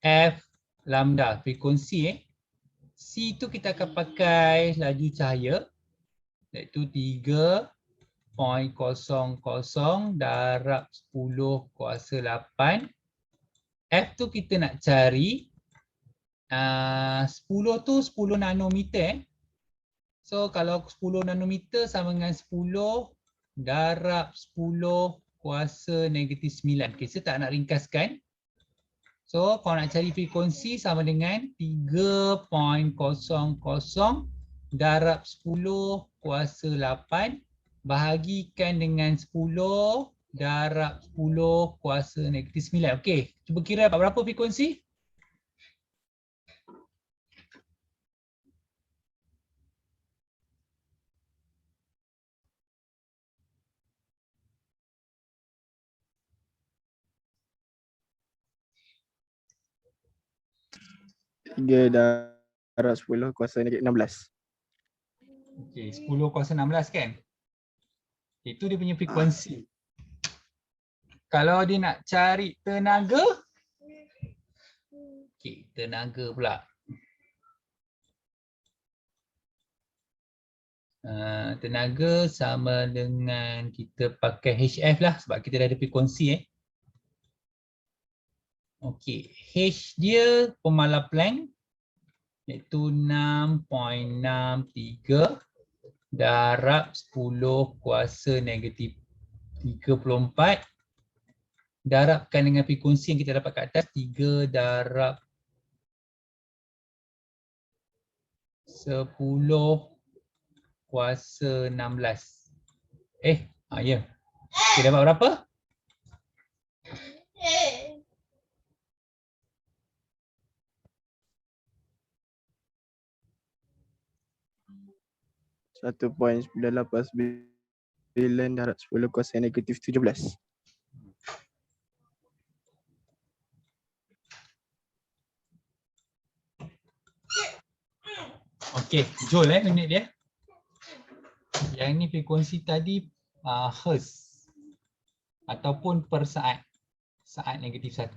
F lambda, frekuensi C tu kita akan pakai laju cahaya iaitu 3.00 darab 10 kuasa 8. F tu kita nak cari 10 tu 10 nanometer. So kalau 10 nanometer sama dengan 10 darab 10 kuasa negatif 9. Okay, saya tak nak ringkaskan. So kalau nak cari frekuensi sama dengan 3.00 darab 10 kuasa 8 bahagikan dengan 10 darab 10 kuasa negatif 9. Okey, cuba kira dapat berapa frekuensi? Tiga darab 10 kuasa negatif 16. Okey, 10 kuasa 16 kan? Itu dia punya frekuensi. Kalau dia nak cari tenaga, okey, tenaga pula. Tenaga sama dengan kita pakai HF lah sebab kita dah ada frekuensi Okey, H dia pemalar Planck iaitu 6.63 darab 10 kuasa negatif 34 darabkan dengan frekuensi yang kita dapat kat atas 3 darab 10 kuasa 16. Ya. Kita dapat berapa? Satu poin 989 darab 10 kuasa negatif 17. Okey, joule minit dia. Yang ni frekuensi tadi hertz ataupun per saat. Saat negatif 1.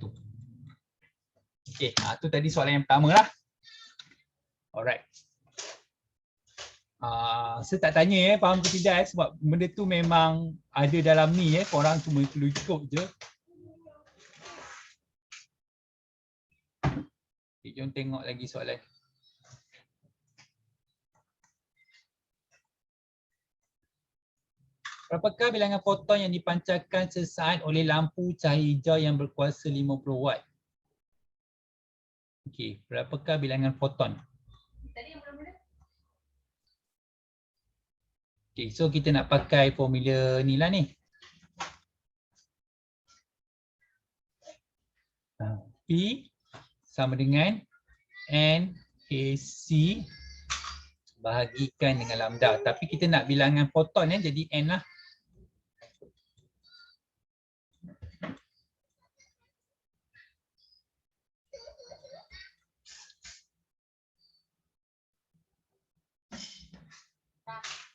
Okey, tu tadi soalan yang pertama lah. Alright. Saya tak tanya faham ke tidak sebab benda tu memang ada dalam ni korang cuma ikut je. Okay, jom tengok lagi soalan. Berapakah bilangan foton yang dipancarkan sesaat oleh lampu cahaya hijau yang berkuasa 50 watt? Okey, berapakah bilangan foton? Okey, so kita nak pakai formula ni lah ni. P sama dengan NAC bahagikan dengan lambda. Tapi kita nak bilangan foton jadi N lah.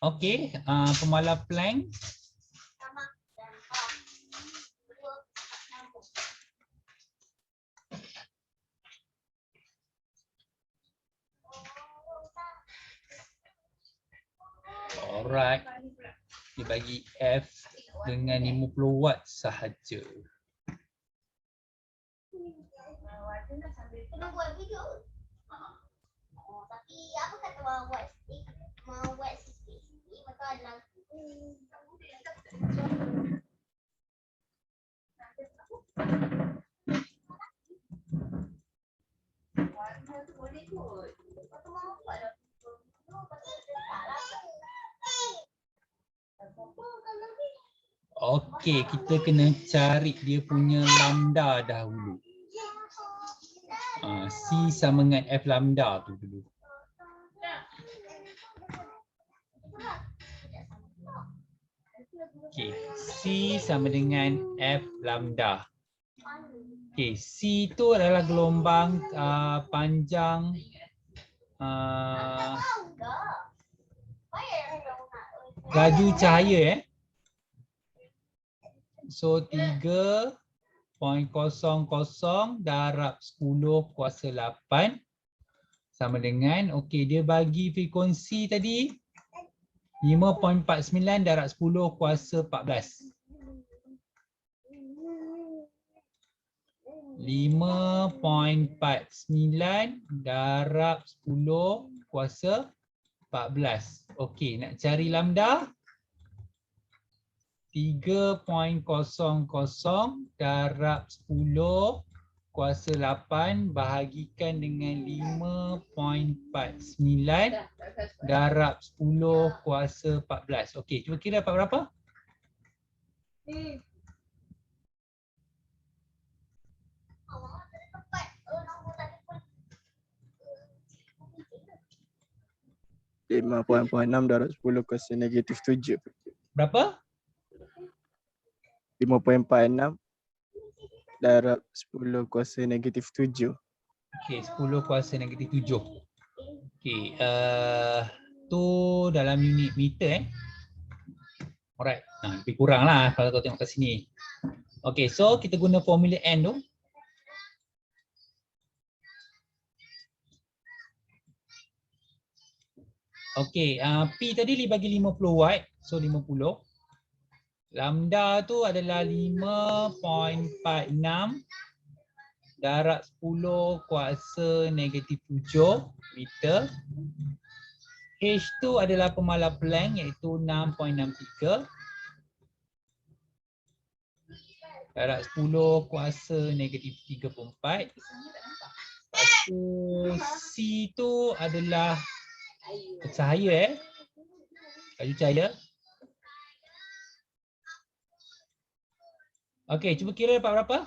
Okey, pemalar Planck. Alright. Dibagi F dengan 50 watt sahaja. Buat video. Tapi apa kata mau buat sikit-sikit maka adalah Okey, kita kena cari dia punya lambda dahulu. C sama dengan F lambda tu dulu. Okey, C sama dengan F lambda. Okey, C tu adalah gelombang panjang laju cahaya So 3.00 darab 10 kuasa 8 sama dengan, okey, dia bagi frekuensi tadi 5.49 darab 10 kuasa 14. 5.49 darab 10 kuasa 14. Okey, nak cari lambda 3.00 darab 10 kuasa 8 bahagikan dengan 5.49 darab 10 kuasa 14. Okey, cuba kira dapat berapa? -5.6 darab 10 kuasa -7. Berapa? 5.46 darab 10 kuasa -7. Okey, 10 kuasa -7. Okey, tu dalam unit meter Alright, lebih kurang lah kalau kau tengok kat sini. Okey, so kita guna formula N tu. Okey, P tadi dibagi 50 watt, so 50. Lambda tu adalah 5.46 darab 10 kuasa -7 meter. H tu adalah pemalar Planck iaitu 6.63 darab 10 kuasa -34. Lepas tu C tu adalah cahaya laju cahaya. Okey, cuba kira dapat berapa?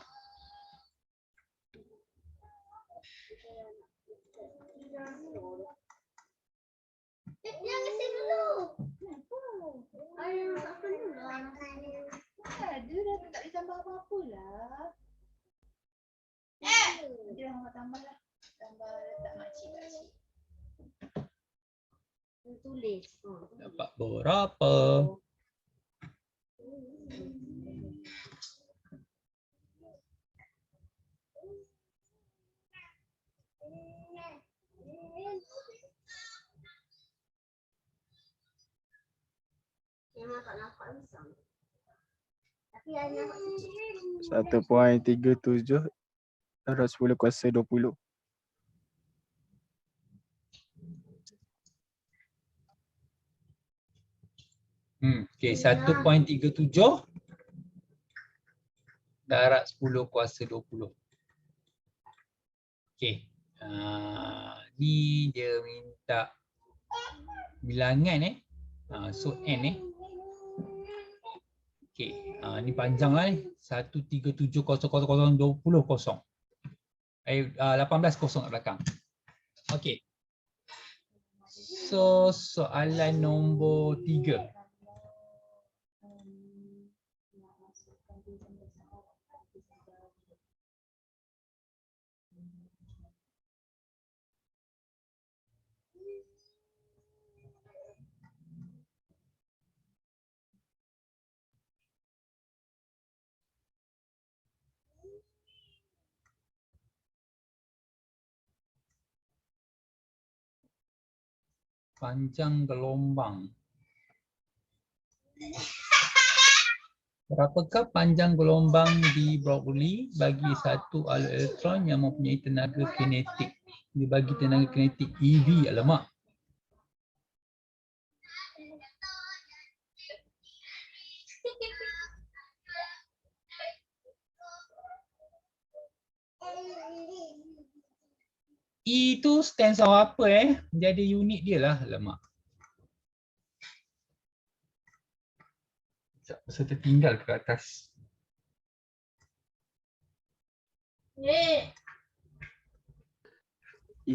Jangan kasi dulu. Ayo, apa dulu? Ada dah tak ditambah apa-apa lah. Dia dah tambah lah. Tambah letak makcik. Tulis. Dapat berapa? Yang nampak besar. Tapi yang nampak kecil. 1.37 darab 10 kuasa 20. Okey, 1.37 darab 10 kuasa 20. Okey. Ni dia minta bilangan so N Okey, ni panjang lah ni. 137000020 kosong. 18 kosong kat belakang. Okey. So soalan nombor 3. Panjang gelombang. Berapakah panjang gelombang di Broglie bagi satu alur elektron yang mempunyai tenaga kinetik? Dia bagi tenaga kinetik EV, alamak. E tu stands for apa Jadi unit dia lah. Alamak. Saya tertinggal ke atas. E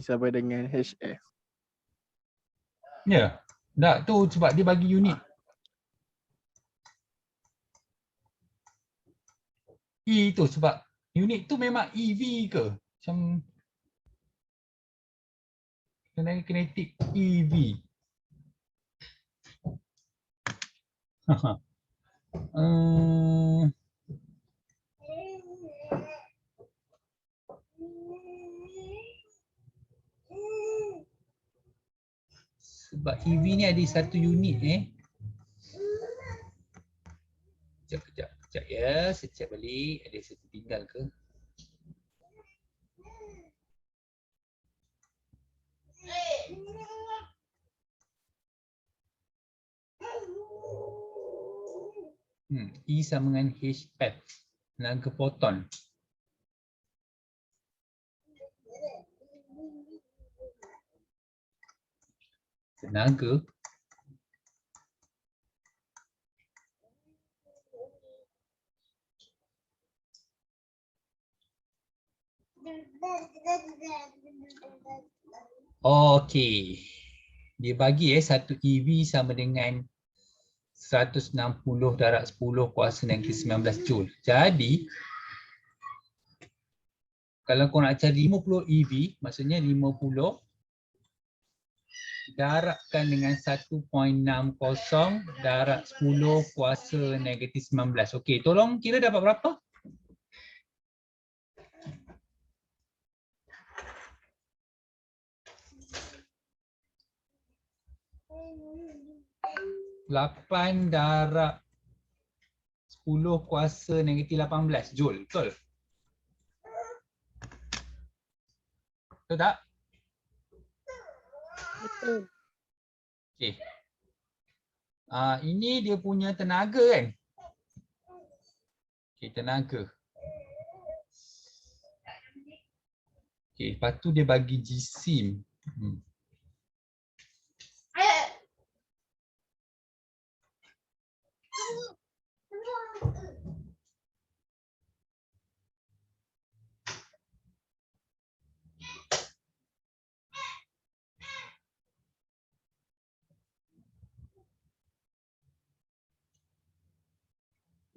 sama dengan HF. Ya. Tak tu sebab dia bagi unit. E tu sebab unit tu memang EV ke? Macam kinetic EV. Sebab EV ni ada satu unit Kejap ya, saya check balik ada satu tinggal ke. E sama dengan HF, tenaga foton. Tenaga okey. Dia bagi satu EV sama dengan 160 darab 10 kuasa negatif 19 Joule. Jadi kalau kau nak cari 50 EV, maksudnya 50 darabkan dengan 1.60 darab 10 kuasa negatif 19. Okey, tolong kira dapat berapa? Lapan darab 10 kuasa negatif 18 Joule. Betul? Betul tak? Betul. Okey. Ini dia punya tenaga kan? Okey, tenaga. Okey, lepas tu dia bagi jisim.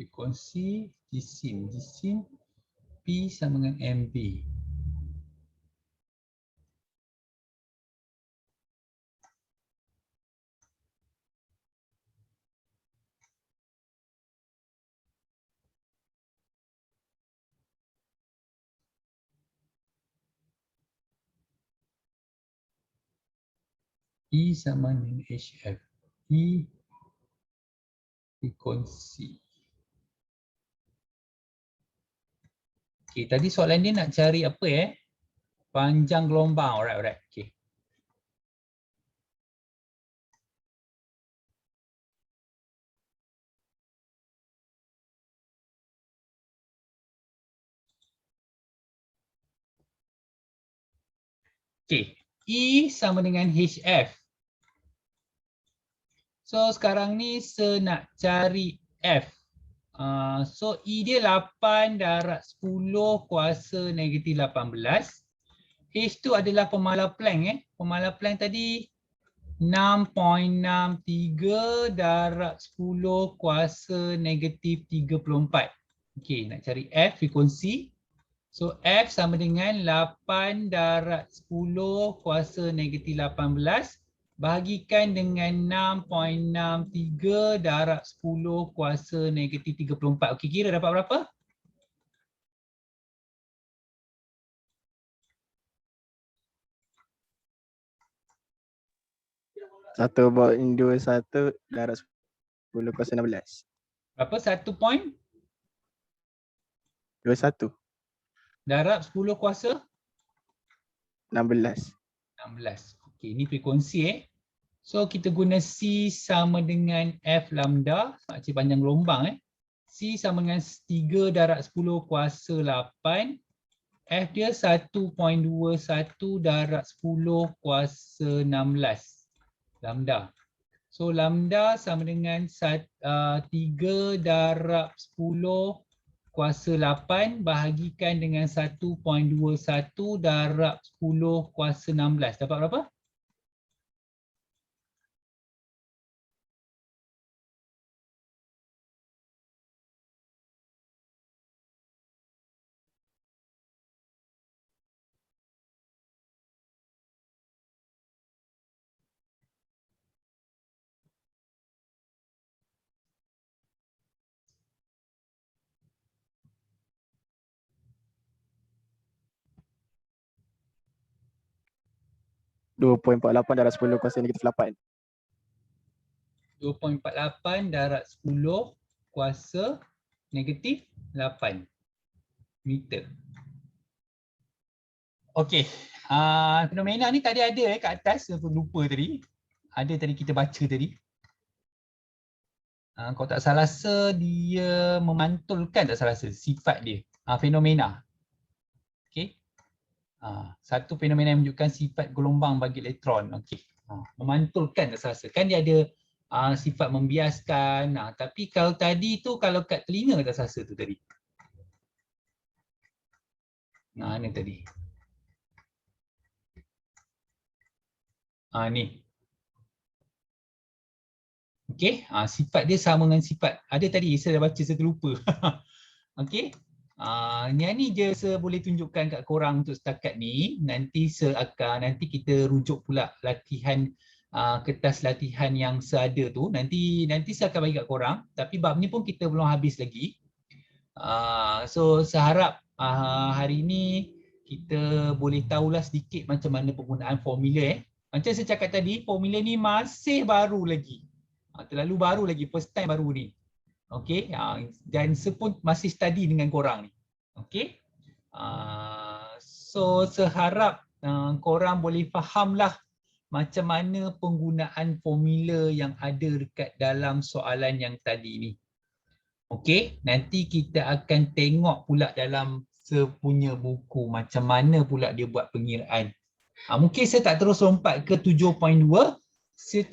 Frekuensi jisim. Jisim P sama dengan MV. E sama dengan HF. E frekuensi. Okey, tadi soalan dia nak cari apa panjang gelombang. Alright. Okey. Okey, E sama dengan HF. So sekarang ni saya nak cari F. So E dia 8 darab 10 kuasa negatif 18. H tu adalah pemalar Planck Pemalar Planck tadi 6.63 darab 10 kuasa negatif 34. Okey, nak cari F frekuensi. So F sama dengan 8 darab 10 kuasa negatif 18 bahagikan dengan 6.63 darab 10 kuasa negatif 34. Okey, kira dapat berapa? Satu bahagian 21 darab 10 kuasa 16. Berapa? 1.21 darab 10 kuasa 16. 16. Okey, ini frekuensi So kita guna C sama dengan F lambda, makcik panjang gelombang C sama dengan 3 darab 10 kuasa 8. F dia 1.21 darab 10 kuasa 16 lambda. So lambda sama dengan 3 darab 10 kuasa 8 bahagikan dengan 1.21 darab 10 kuasa 16. Dapat berapa? Dua 2.48 darab 10 kuasa negatif 8. 2.48 darab 10 kuasa negatif 8 meter. Okey, fenomena ni tadi ada kat atas, aku lupa tadi. Ada tadi kita baca tadi. Kalau tak salah rasa dia memantulkan, tak salah rasa sifat dia. Fenomena. Okey. Satu fenomena yang menunjukkan sifat gelombang bagi elektron. Okey. Memantulkan, tak salah rasa. Kan dia ada sifat membiaskan. Tapi kalau tadi tu, kalau kat telinga tak salah rasa tu tadi. Ni tadi. Ni. Okey, sifat dia sama dengan sifat. Ada tadi, saya dah baca, saya terlupa. Okey. Ni je saya boleh tunjukkan kat korang untuk setakat ni. Nanti kita rujuk pula latihan, kertas latihan yang seada tu. Nanti saya akan bagi kat korang. Tapi bab ni pun kita belum habis lagi. So saya harap hari ni kita boleh tahulah sedikit macam mana penggunaan formula. Macam saya cakap tadi, formula ni masih baru lagi. Terlalu baru lagi, first time baru ni. Okey, dan saya pun masih study dengan korang ni. Okey. So seharap korang boleh fahamlah macam mana penggunaan formula yang ada dekat dalam soalan yang tadi ni. Okey, nanti kita akan tengok pula dalam sepunya buku macam mana pula dia buat pengiraan. Mungkin saya tak terus lompat ke 7.2.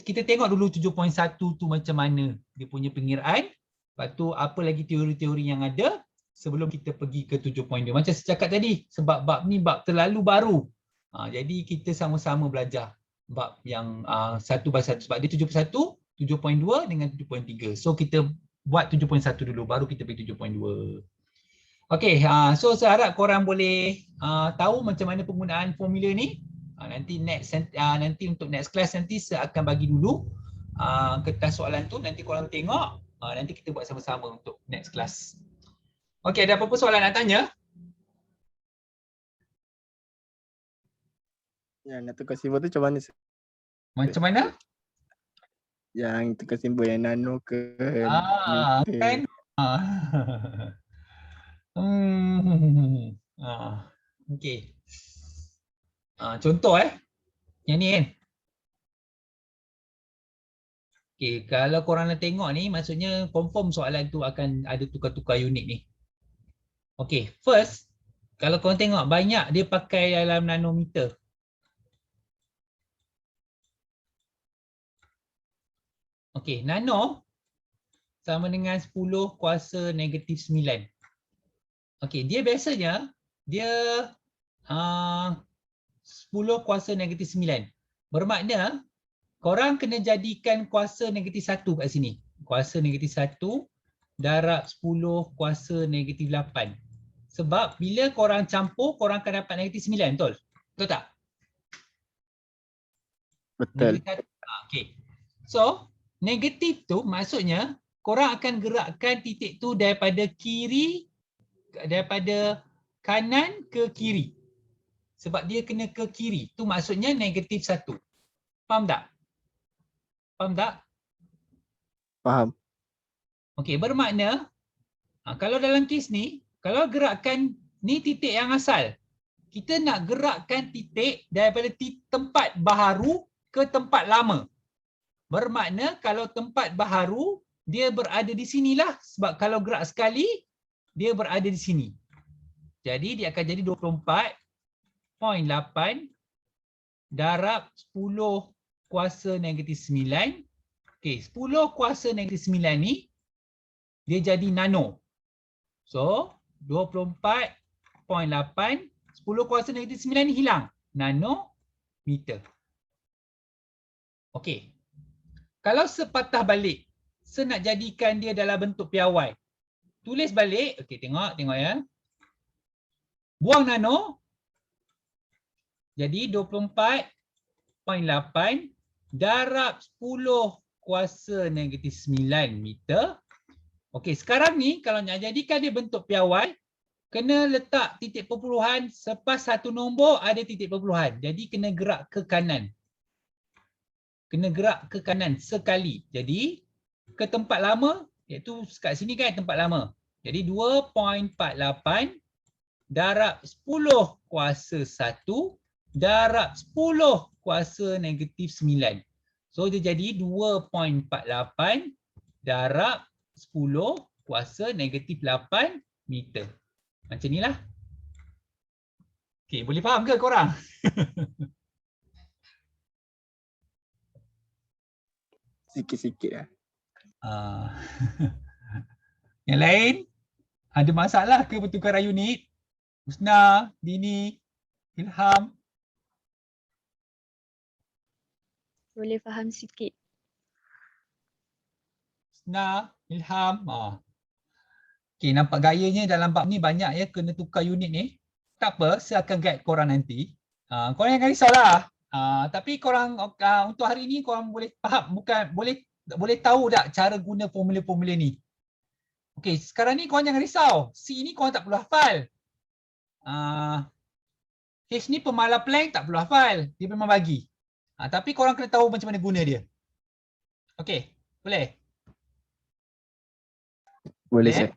Kita tengok dulu 7.1 tu macam mana dia punya pengiraan. Lepas tu apa lagi teori-teori yang ada sebelum kita pergi ke 7.2. Macam saya cakap tadi, sebab bab ni bab terlalu baru. Jadi kita sama-sama belajar bab yang satu by satu. Sebab dia 7.1, 7.2 dengan 7.3. So kita buat 7.1 dulu, baru kita pergi 7.2. Okey, so saya harap korang boleh tahu macam mana penggunaan formula ni. Nanti untuk next class nanti saya akan bagi dulu kertas soalan tu, nanti korang tengok, nanti kita buat sama-sama untuk next class. Okey, ada apa-apa soalan nak tanya? Yang nak tukar simbol tu macam mana? Macam mana? Yang tukar simbol yang nano ke meter. Kan? Okey. Contoh yang ni kan. Okey, kalau korang nak tengok ni, maksudnya confirm soalan tu akan ada tukar-tukar unit ni. Okey, first, kalau korang tengok banyak dia pakai dalam nanometer. Okey, nano sama dengan 10 kuasa negatif 9. Okey, dia biasanya dia 10 kuasa negatif 9. Bermakna korang kena jadikan kuasa negatif 1 kat sini. Kuasa negatif 1 darab 10 kuasa negatif 8. Sebab bila korang campur, korang akan dapat negatif 9, betul? Betul tak? Betul. Okey. So, negatif tu maksudnya korang akan gerakkan titik tu daripada kanan ke kiri. Sebab dia kena ke kiri. Tu maksudnya negatif 1. Faham tak? Faham tak? Faham. Okey, bermakna kalau dalam kes ni, kalau gerakkan ni titik yang asal. Kita nak gerakkan titik daripada tempat baharu ke tempat lama. Bermakna kalau tempat baharu, dia berada di sinilah. Sebab kalau gerak sekali, dia berada di sini. Jadi dia akan jadi 24.8 darab 10 kuasa negatif 9. Okey, 10 kuasa negatif 9 ni dia jadi nano. So 24.8 10 kuasa negatif 9 ni hilang. Nanometer. Okey. Kalau sepatah balik, nak jadikan dia dalam bentuk piawai. Tulis balik. Okey, tengok ya. Buang nano. Jadi 24.8 darab 10 kuasa negatif 9 meter. Okey, sekarang ni kalau nak jadikan dia bentuk piawai, kena letak titik perpuluhan selepas satu nombor ada titik perpuluhan. Jadi kena gerak ke kanan. Kena gerak ke kanan sekali. Jadi ke tempat lama, iaitu kat sini kan tempat lama. Jadi 2.48 darab 10 kuasa 1 darab 10 kuasa negatif 9. So dia jadi 2.48 darab 10 kuasa negatif 8 meter. Macam ni lah. Okay, boleh faham ke korang? Sikit-sikit lah. Yang lain? Ada masalah ke pertukaran unit? Husna, Dini, Ilham? Boleh faham sikit. Husna, Ilham. Okay, nampak gayanya dalam bab ni banyak ya kena tukar unit ni. Tak apa, saya akan guide korang nanti. Korang jangan risaulah. Tapi korang untuk hari ni korang boleh faham, bukan boleh tahu tak cara guna formula-formula ni. Okey, sekarang ni korang jangan risau. C ni korang tak perlu hafal. H ni pemalas Planck tak perlu hafal. Dia memang bagi. Tapi korang kena tahu macam mana guna dia. Okey, boleh? Boleh, Boleh? Sir.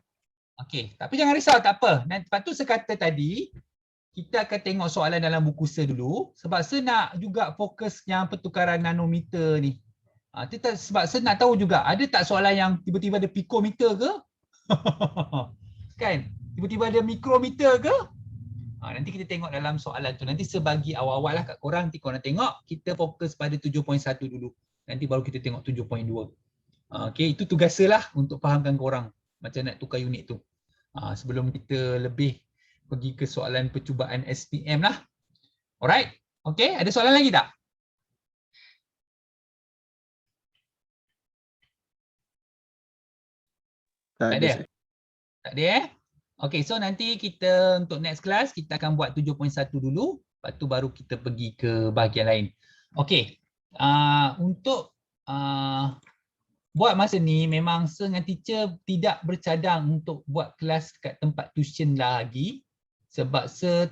Okey, tapi jangan risau, tak apa. Dan lepas tu saya kata tadi, kita akan tengok soalan dalam buku Sir dulu. Sebab Sir nak juga fokus yang pertukaran nanometer ni. Sebab Sir nak tahu juga, ada tak soalan yang tiba-tiba ada pikometer ke? Kan? Tiba-tiba ada mikrometer ke? Nanti kita tengok dalam soalan tu. Nanti Sir bagi awal-awal lah kat korang. Nanti korang tengok, kita fokus pada 7.1 dulu. Nanti baru kita tengok 7.2. Okey, itu tugas Sir lah untuk fahamkan korang macam nak tukar unit tu. Sebelum kita lebih pergi ke soalan percubaan SPM lah. Alright? Okey, ada soalan lagi tak? Tak Tak ada, ada? Sir. Tak ada Okey, so nanti kita untuk next class kita akan buat 7.1 dulu. Lepas tu baru kita pergi ke bahagian lain. Okey, untuk buat masa ni memang Sir dengan teacher tidak bercadang untuk buat kelas kat tempat tuition lagi. Sebab Sir